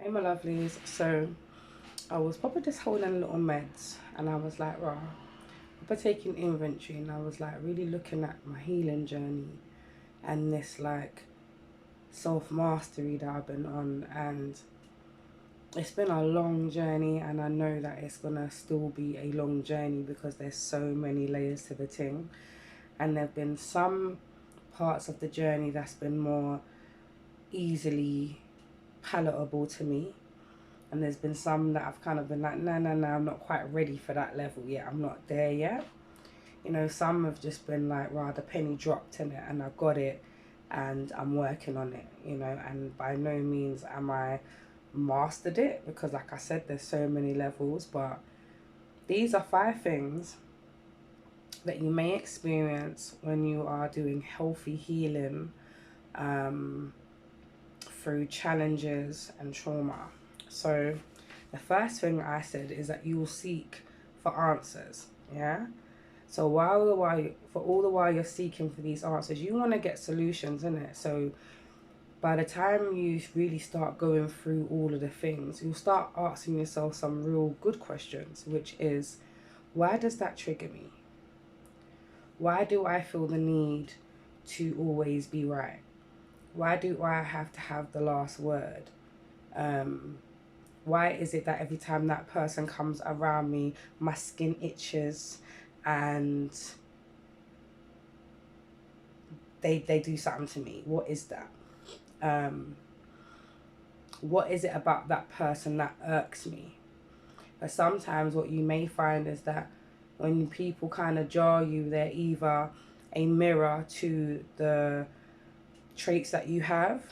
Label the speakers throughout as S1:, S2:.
S1: Hey my lovelies, so I was probably just holding little meds and I was like, raw, but taking inventory and I was like really looking at my healing journey and this like self-mastery that I've been on, and it's been a long journey and I know that it's gonna still be a long journey because there's so many layers to the thing, and there've been some parts of the journey that's been more easily palatable to me. And there's been some that I've kind of been like, no, no, no, I'm not quite ready for that level yet. I'm not there yet. You know, some have just been like, rather penny dropped in it and I got it and I'm working on it, you know, and by no means am I mastered it because, like I said, there's so many levels. But these are 5 things that you may experience when you are doing healthy healing um, through challenges and trauma. So the first thing I said is that you will seek for answers. Yeah. So for all the while you're seeking for these answers, you want to get solutions in it. So by the time you really start going through all of the things, you'll start asking yourself some real good questions, which is, why does that trigger me? Why do I feel the need to always be right? Why do I have to have the last word? Why is it that every time that person comes around me, my skin itches and they do something to me? What is that? What is it about that person that irks me? But sometimes what you may find is that when people kind of jar you, they're either a mirror to the traits that you have,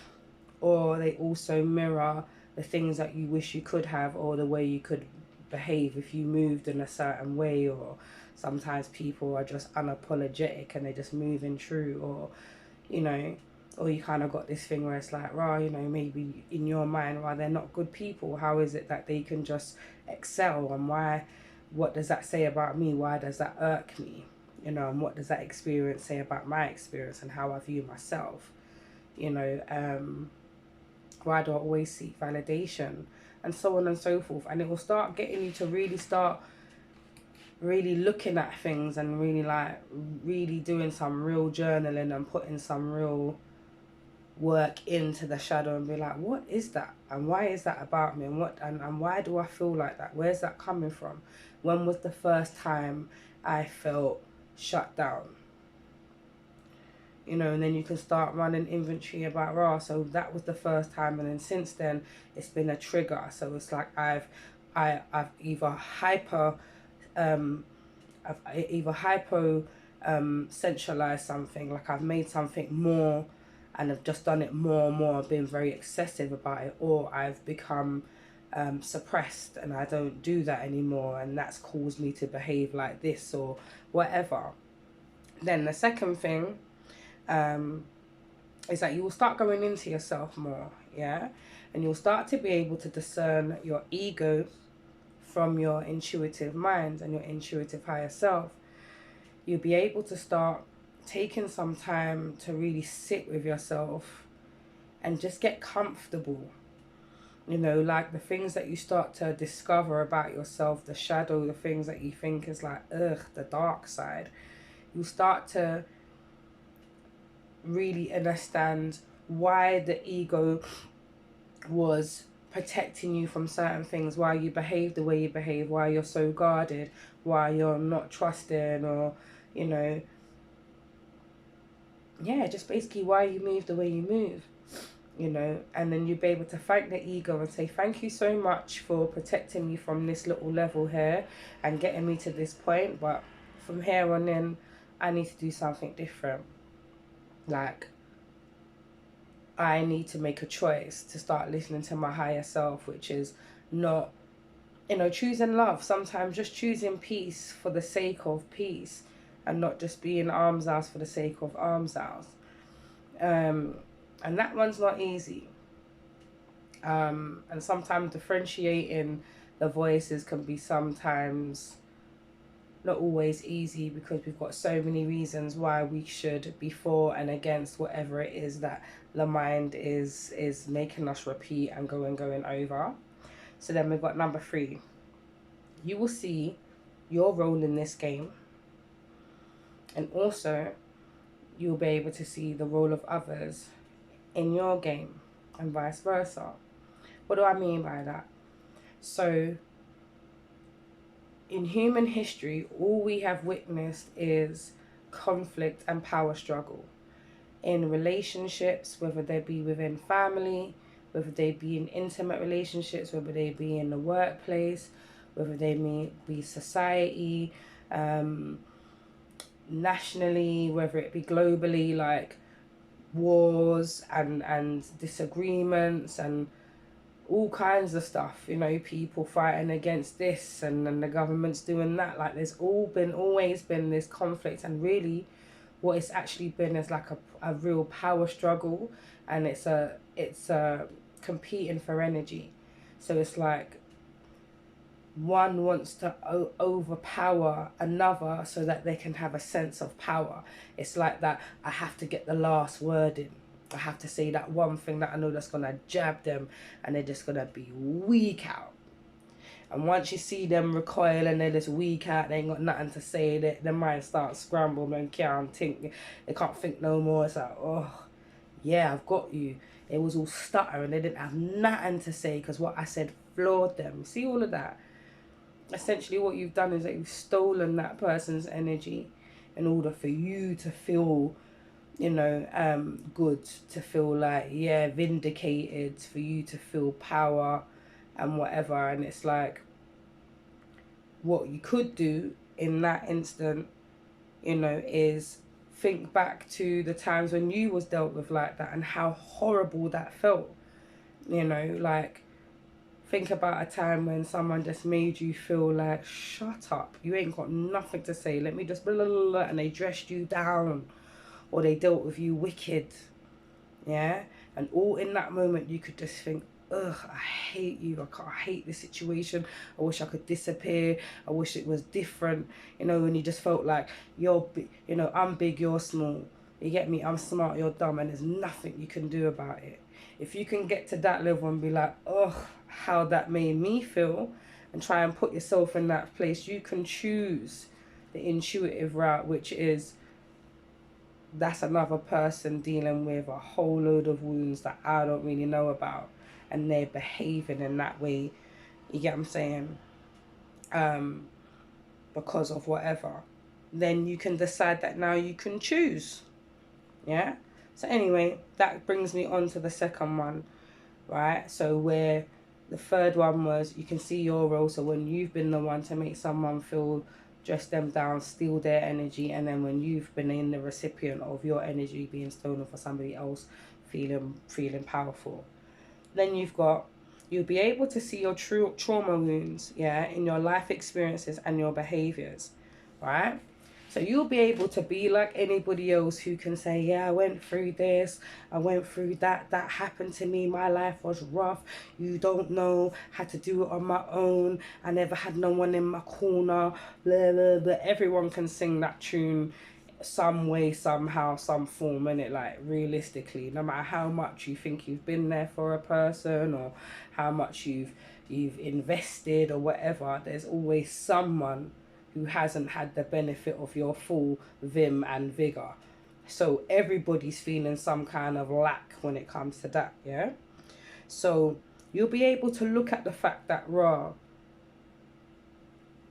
S1: or they also mirror the things that you wish you could have, or the way you could behave if you moved in a certain way. Or sometimes people are just unapologetic and they're just moving true, or you know, or you kind of got this thing where it's like, right, you know, maybe in your mind, well, they're not good people, how is it that they can just excel? And why, what does that say about me? Why does that irk me? You know, and what does that experience say about my experience and how I view myself? You know, why do I always seek validation? And so on and so forth. And it will start getting you to really start really looking at things and really like really doing some real journaling and putting some real work into the shadow and be like, what is that? And why is that about me? And and why do I feel like that? Where's that coming from? When was the first time I felt shut down? You know, and then you can start running inventory about raw. So that was the first time, and then since then it's been a trigger. So it's like I've either um hypo centralized something, like I've made something more and I've just done it more and more, been very excessive about it, or I've become suppressed and I don't do that anymore, and that's caused me to behave like this or whatever. Then the second thing is that you will start going into yourself more, yeah, and you'll start to be able to discern your ego from your intuitive mind and your intuitive higher self. You'll be able to start taking some time to really sit with yourself and just get comfortable. You know, like the things that you start to discover about yourself, the shadow, the things that you think is like, ugh, the dark side. You start to really understand why the ego was protecting you from certain things, why you behave the way you behave, why you're so guarded, why you're not trusting, or, you know, yeah, just basically why you move the way you move, you know. And then you'll be able to thank the ego and say, thank you so much for protecting me from this little level here and getting me to this point, but from here on in, I need to do something different. Like, I need to make a choice to start listening to my higher self, which is not, you know, choosing love. Sometimes just choosing peace for the sake of peace and not just being arms out for the sake of arms out. And that one's not easy. And sometimes differentiating the voices can be sometimes not always easy, because we've got so many reasons why we should be for and against whatever it is that the mind is making us repeat and going over. So then we've got number 3. You will see your role in this game, and also you'll be able to see the role of others in your game, and vice versa. What do I mean by that? So in human history, all we have witnessed is conflict and power struggle in relationships, whether they be within family, whether they be in intimate relationships, whether they be in the workplace, whether they may be society, nationally, whether it be globally, like wars and disagreements and all kinds of stuff, you know, people fighting against this and then the government's doing that. Like there's always been this conflict, and really what it's actually been is like a real power struggle, and it's a competing for energy. So it's like one wants to overpower another so that they can have a sense of power. It's like that, I have to get the last word in. I have to say that one thing that I know that's going to jab them, and they're just going to be weak out. And once you see them recoil and they're just weak out, they ain't got nothing to say, their mind starts scrambling and can't think. They can't think no more. It's like, oh, yeah, I've got you. It was all stuttering. They didn't have nothing to say because what I said floored them. See all of that? Essentially what you've done is that you've stolen that person's energy in order for you to feel, you know, good, to feel like, yeah, vindicated, for you to feel power and whatever. And it's like, what you could do in that instant, you know, is think back to the times when you was dealt with like that and how horrible that felt. You know, like, think about a time when someone just made you feel like, shut up, you ain't got nothing to say, let me just blah, blah, blah, blah, and they dressed you down, or they dealt with you wicked, yeah? And all in that moment, you could just think, ugh, I hate you, I hate this situation, I wish I could disappear, I wish it was different, you know, and you just felt like, you're, you know, I'm big, you're small, you get me, I'm smart, you're dumb, and there's nothing you can do about it. If you can get to that level and be like, ugh, how that made me feel, and try and put yourself in that place, you can choose the intuitive route, which is, that's another person dealing with a whole load of wounds that I don't really know about, and they're behaving in that way, you get what I'm saying, because of whatever. Then you can decide that now you can choose, yeah? So anyway, that brings me on to the second one, right? So where the third one was, you can see your role. So when you've been the one to make someone feel, dress them down, steal their energy, and then when you've been in the recipient of your energy being stolen for somebody else, feeling powerful. Then you'll be able to see your true trauma wounds, yeah, in your life experiences and your behaviors, right? So you'll be able to be like anybody else who can say, yeah, I went through this, I went through that, that happened to me, my life was rough, you don't know, had to do it on my own, I never had no one in my corner, blah, blah, blah. Everyone can sing that tune some way, somehow, some form, in it, like, realistically, no matter how much you think you've been there for a person, or how much you've invested or whatever, there's always someone who hasn't had the benefit of your full vim and vigor. So everybody's feeling some kind of lack when it comes to that, yeah? So you'll be able to look at the fact that,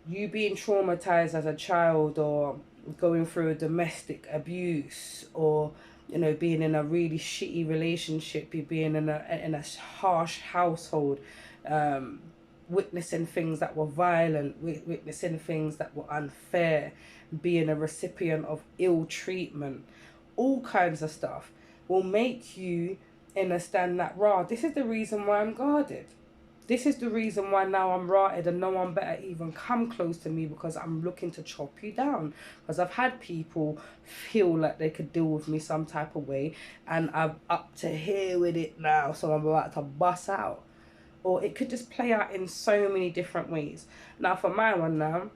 S1: you being traumatized as a child, or going through a domestic abuse, or, you know, being in a really shitty relationship, you being in a harsh household, witnessing things that were violent, witnessing things that were unfair, being a recipient of ill treatment, all kinds of stuff will make you understand that, this is the reason why I'm guarded. This is the reason why now I'm rotted and no one better even come close to me, because I'm looking to chop you down. Because I've had people feel like they could deal with me some type of way, and I'm up to here with it now, so I'm about to bust out. Or it could just play out in so many different ways. Now for my one now,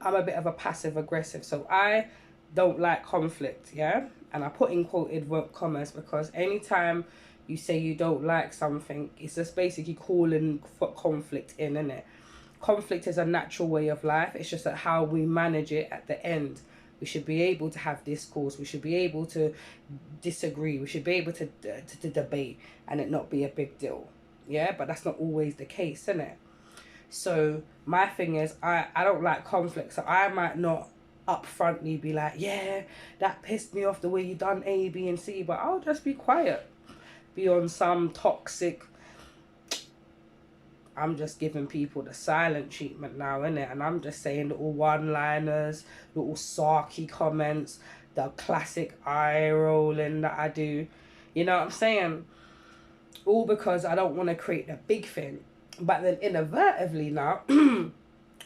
S1: I'm a bit of a passive aggressive, so I don't like conflict, yeah? And I put in quoted commas because anytime you say you don't like something, it's just basically calling for conflict in, innit? Conflict is a natural way of life. It's just that how we manage it at the end. We should be able to have discourse. We should be able to disagree. We should be able to debate and it not be a big deal. Yeah, but that's not always the case, isn't it? So my thing is, I don't like conflict. So I might not upfrontly be like, yeah, that pissed me off the way you done A, B, and C. But I'll just be quiet. Be on some toxic, I'm just giving people the silent treatment now, innit? And I'm just saying little one-liners, little sarky comments, the classic eye rolling that I do. You know what I'm saying? All because I don't want to create the big thing. But then inadvertently now,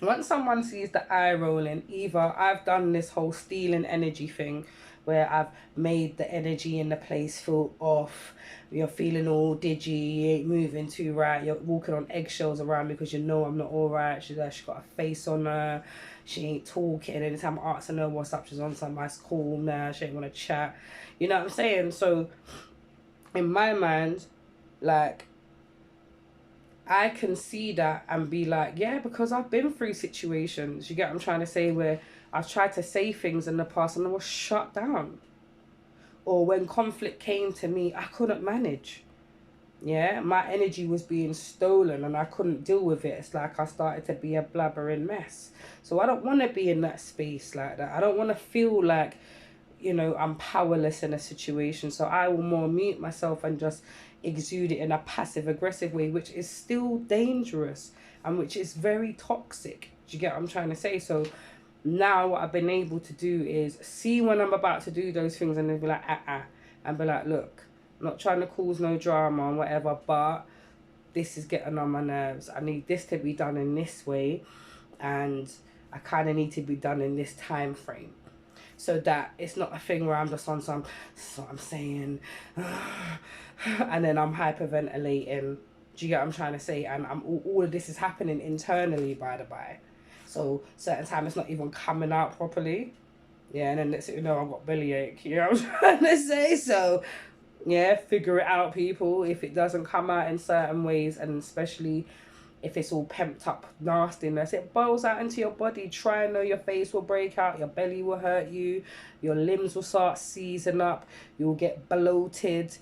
S1: once someone sees the eye rolling, either I've done this whole stealing energy thing where I've made the energy in the place feel off, you're feeling all digi, you ain't moving too right, you're walking on eggshells around me because you know I'm not alright, she got a face on her, she ain't talking, anytime I'm asking her what's up, she's on some nice call now, she ain't want to chat, you know what I'm saying? So in my mind, like, I can see that and be like, yeah, because I've been through situations, you get what I'm trying to say, where I've tried to say things in the past and I was shut down. Or when conflict came to me, I couldn't manage. Yeah, my energy was being stolen and I couldn't deal with it. It's like I started to be a blabbering mess. So I don't want to be in that space like that. I don't want to feel like, you know, I'm powerless in a situation. So I will more mute myself and just exude it in a passive aggressive way, which is still dangerous and which is very toxic. Do you get what I'm trying to say? So now what I've been able to do is see when I'm about to do those things and then be like, and be like, look, I'm not trying to cause no drama and whatever, but this is getting on my nerves. I need this to be done in this way, and I kind of need to be done in this time frame. So that it's not a thing where I'm just on some, this is what I'm saying, and then I'm hyperventilating. Do you get what I'm trying to say? And all of this is happening internally, by the by. So certain time it's not even coming out properly. Yeah, and then next thing you know, I've got bellyache. You know what I'm trying to say? So yeah, figure it out, people. If it doesn't come out in certain ways, and especially if it's all pumped up nastiness, it boils out into your body. Try and know your face will break out, your belly will hurt you, your limbs will start seizing up, you'll get bloated,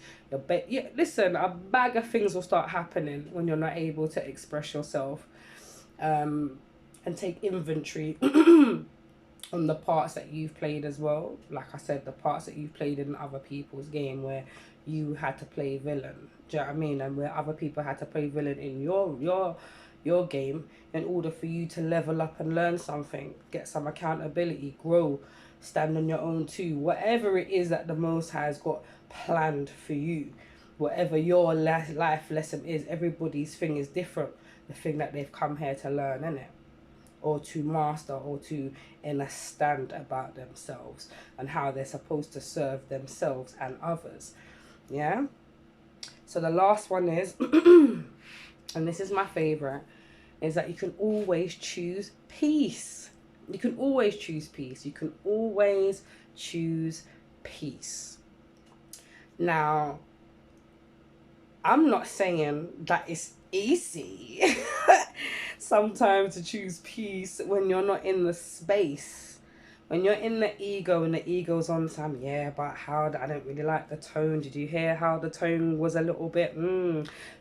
S1: yeah, listen, a bag of things will start happening when you're not able to express yourself. And take inventory on the parts that you've played as well. Like I said, the parts that you've played in other people's game where you had to play villain. Do you know what I mean? And where other people had to play villain in your game in order for you to level up and learn something, get some accountability, grow, stand on your own too. Whatever it is that the Most High has got planned for you, whatever your life lesson is, everybody's thing is different. The thing that they've come here to learn, innit? Or to master, or to understand about themselves and how they're supposed to serve themselves and others. Yeah. So the last one is, and this is my favorite, is that you can always choose peace. You can always choose peace. You can always choose peace. Now, I'm not saying that it's easy sometimes to choose peace when you're not in the space. When you're in the ego and the ego's on some, yeah, but how, I don't really like the tone. Did you hear how the tone was a little bit,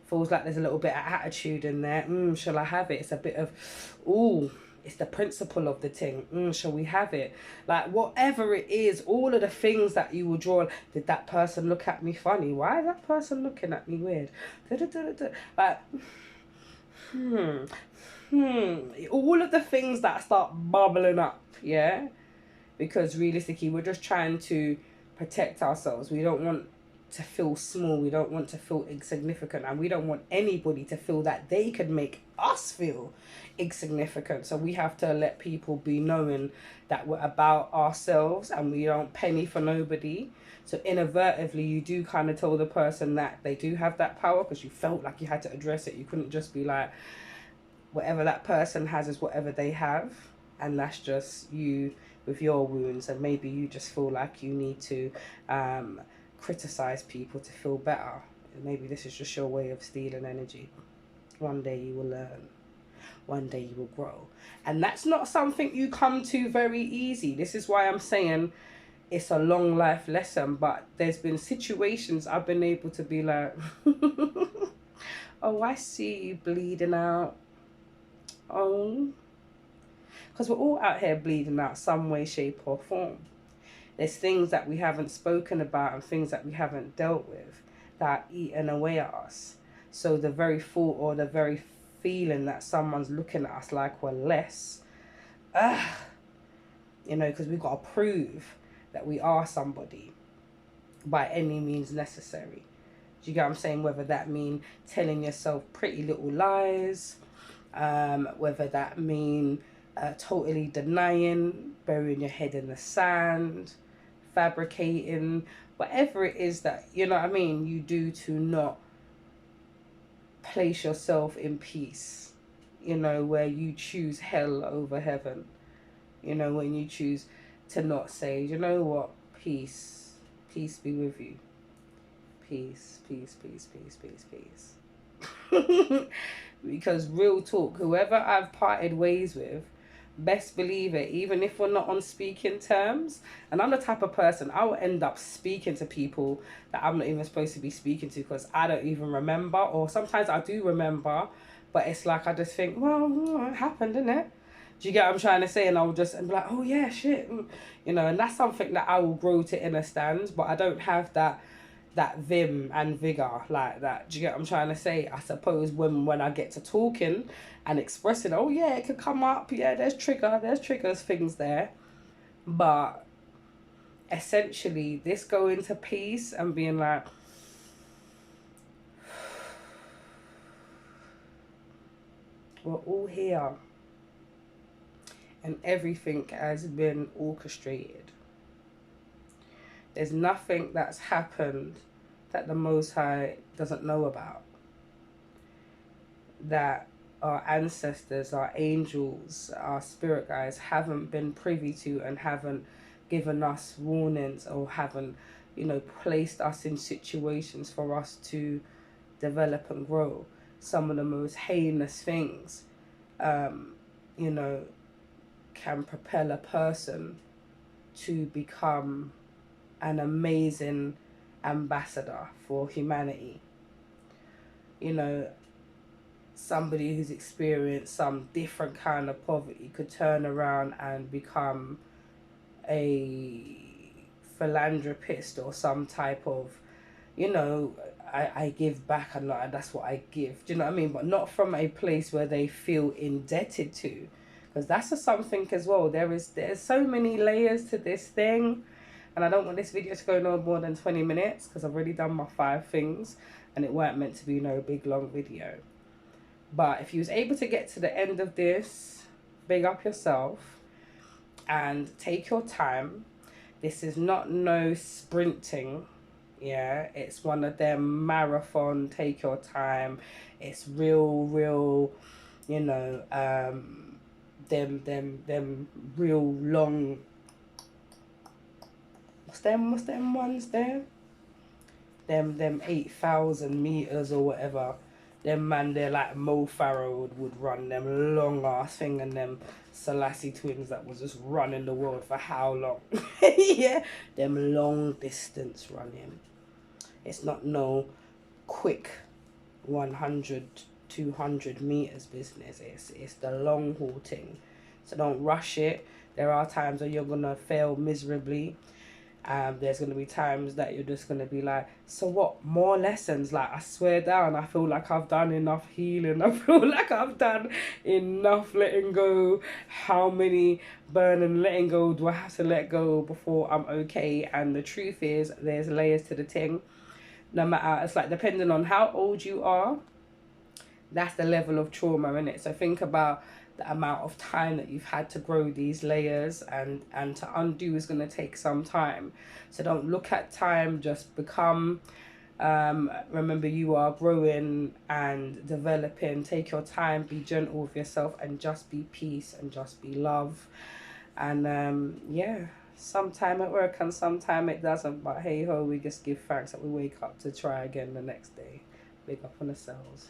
S1: feels like there's a little bit of attitude in there. Shall I have it? It's a bit of, ooh, it's the principle of the thing. Shall we have it? Like, whatever it is, all of the things that you will draw. Did that person look at me funny? Why is that person looking at me weird? Like, all of the things that start bubbling up, yeah? Because realistically, we're just trying to protect ourselves. We don't want to feel small. We don't want to feel insignificant. And we don't want anybody to feel that they could make us feel insignificant. So we have to let people be knowing that we're about ourselves and we don't penny for nobody. So inadvertently, you do kind of tell the person that they do have that power because you felt like you had to address it. You couldn't just be like, whatever that person has is whatever they have. and that's just you with your wounds, and maybe you just feel like you need to criticize people to feel better. Maybe this is just your way of stealing energy. One day you will learn. One day you will grow. And that's not something you come to very easy. This is why I'm saying it's a long life lesson. But there's been situations I've been able to be like, oh, I see you bleeding out. Oh. Because we're all out here bleeding out some way, shape or form. There's things that we haven't spoken about and things that we haven't dealt with that are eating away at us. So the very thought or the very feeling that someone's looking at us like we're less, you know, because we've got to prove that we are somebody by any means necessary. Do you get what I'm saying? Whether that mean telling yourself pretty little lies, whether that mean totally denying, burying your head in the sand, fabricating, whatever it is that, you know what I mean, you do to not place yourself in peace, you know, where you choose hell over heaven, you know, when you choose to not say, you know what, peace be with you, peace. Because real talk, whoever I've parted ways with, best believe it, even if we're not on speaking terms, and I'm the type of person, I will end up speaking to people that I'm not even supposed to be speaking to because I don't even remember, or sometimes I do remember, but it's like I just think, well, it happened, didn't it? Do you get what I'm trying to say? And I'll just be like, oh yeah, shit, you know, and that's something that I will grow to understand, but I don't have that vim and vigor like that. Do you get what I'm trying to say? I suppose when I get to talking and expressing, oh yeah, it could come up, yeah, there's triggers, things there. But essentially this going to peace and being like, we're all here and everything has been orchestrated. There's nothing that's happened that the Most High doesn't know about. That our ancestors, our angels, our spirit guides haven't been privy to and haven't given us warnings or haven't, you know, placed us in situations for us to develop and grow. Some of the most heinous things, you know, can propel a person to become an amazing ambassador for humanity. You know, somebody who's experienced some different kind of poverty could turn around and become a philanthropist or some type of, you know, I give back a lot and that's what I give. Do you know what I mean? But not from a place where they feel indebted to. Because that's something as well. There's so many layers to this thing. And I don't want this video to go no more than 20 minutes because I've already done my 5 things and it weren't meant to be no big long video. But if you was able to get to the end of this, big up yourself and take your time. This is not no sprinting. Yeah, it's one of them marathon, take your time. It's real, you know, them real long. What's them ones there? Them 8,000 meters or whatever. Them man, they're like Mo Farah would run them long ass thing, and them Selassie twins that was just running the world for how long? Yeah, them long distance running. It's not no quick 100, 200 meters business. It's the long haul thing. So don't rush it. There are times where you're gonna fail miserably. There's going to be times that you're just going to be like, so what, more lessons? Like, I swear down, I feel like I've done enough healing. I feel like I've done enough letting go. How many burning letting go do I have to let go before I'm okay? And the truth is, there's layers to the thing. No matter, it's like, depending on how old you are, that's the level of trauma in it. So think about the amount of time that you've had to grow these layers, and to undo is going to take some time. So don't look at time, just become Remember, you are growing and developing. Take your time, be gentle with yourself, and just be peace and just be love. And yeah, sometime it works and sometime it doesn't. But hey ho, we just give thanks that we wake up to try again the next day. Big up on ourselves.